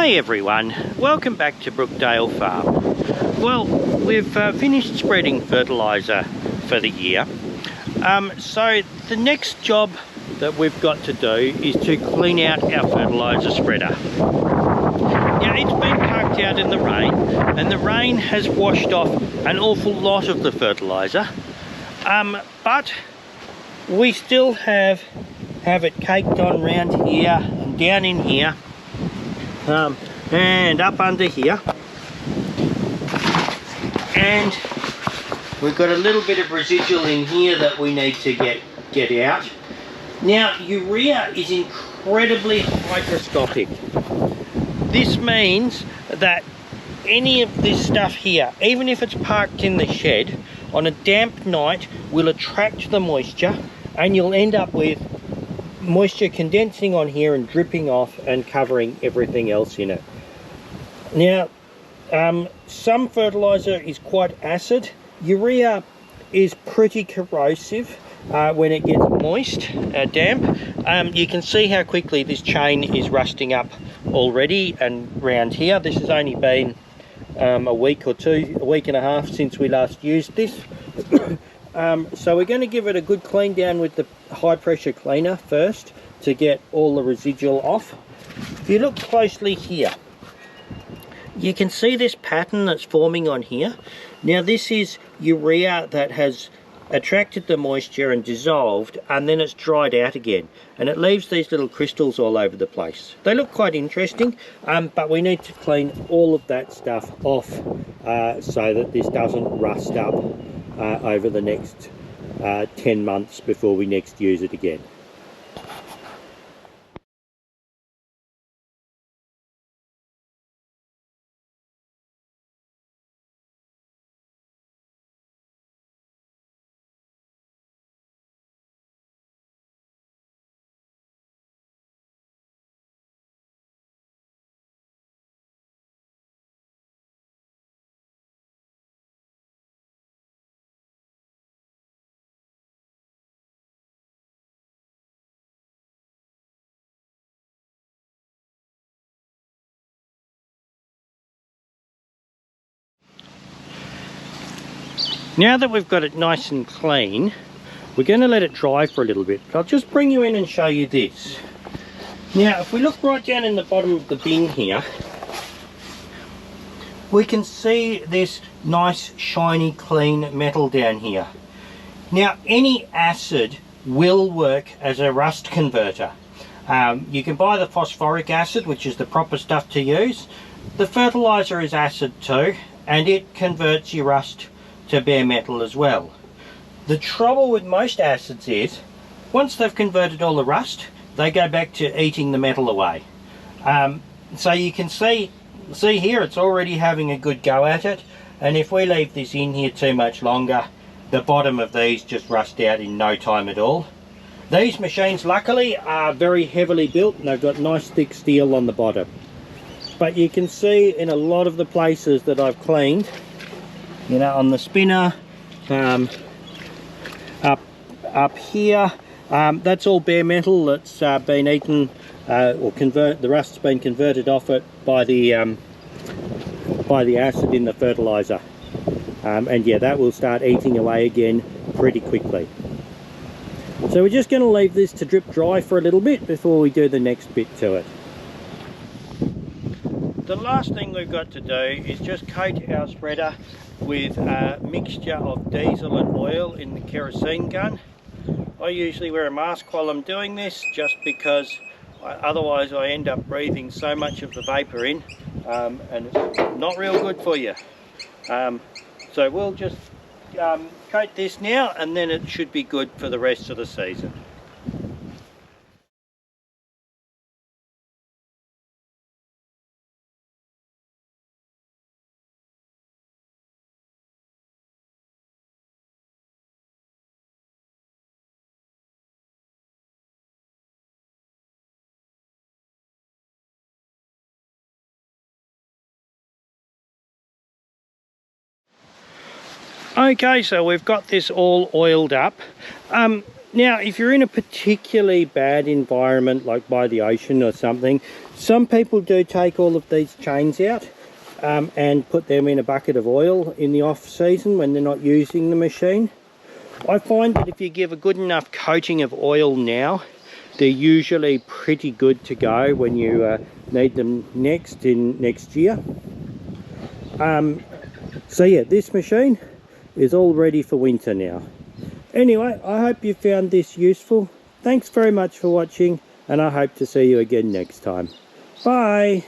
Hi everyone, welcome back to Brookdale Farm. Well, we've finished spreading fertiliser for the year. So the next job that we've got to do is to clean out our fertiliser spreader. Now it's been parked out in the rain, and the rain has washed off an awful lot of the fertiliser. But we still have it caked on round here and down in here. And up under here, and we've got a little bit of residual in here that we need to get out. Now, urea is incredibly hygroscopic. This means that any of this stuff here, even if it's parked in the shed, on a damp night will attract the moisture, and you'll end up with moisture condensing on here and dripping off and covering everything else in it. Now, some fertiliser is quite acid. Urea is pretty corrosive when it gets moist, damp. You can see how quickly this chain is rusting up already, and round here this has only been a week and a half since we last used this. So we're going to give it a good clean down with the high pressure cleaner first to get all the residual off. If you look closely here, you can see this pattern that's forming on here. Now this is urea that has attracted the moisture and dissolved, and then it's dried out again, and it leaves these little crystals all over the place. They look quite interesting, but we need to clean all of that stuff off so that this doesn't rust up over the next 10 months before we next use it again. Now that we've got it nice and clean, we're going to let it dry for a little bit. But I'll just bring you in and show you this. Now, if we look right down in the bottom of the bin here, we can see this nice, shiny, clean metal down here. Now, any acid will work as a rust converter. You can buy the phosphoric acid, which is the proper stuff to use. The fertiliser is acid too, and it converts your rust to bare metal as well. The trouble with most acids is, once they've converted all the rust, they go back to eating the metal away. So you can see here it's already having a good go at it, and if we leave this in here too much longer, the bottom of these just rust out in no time at all. These machines luckily are very heavily built, and they've got nice thick steel on the bottom. But you can see in a lot of the places that I've cleaned, you know, on the spinner, up here, that's all bare metal that's been eaten, the rust's been converted off it by the acid in the fertiliser, and yeah, that will start eating away again pretty quickly. So we're just going to leave this to drip dry for a little bit before we do the next bit to it. The last thing we've got to do is just coat our spreader with a mixture of diesel and oil in the kerosene gun. I usually wear a mask while I'm doing this, just because otherwise I end up breathing so much of the vapour in, and it's not real good for you. So we'll just coat this now, and then it should be good for the rest of the season. Okay, so we've got this all oiled up. Now, if you're in a particularly bad environment, like by the ocean or something, some people do take all of these chains out and put them in a bucket of oil in the off season when they're not using the machine. I find that if you give a good enough coating of oil now, they're usually pretty good to go when you need them next year. So yeah, this machine is all ready for winter now. Anyway, I hope you found this useful. Thanks very much for watching, and I hope to see you again next time. Bye!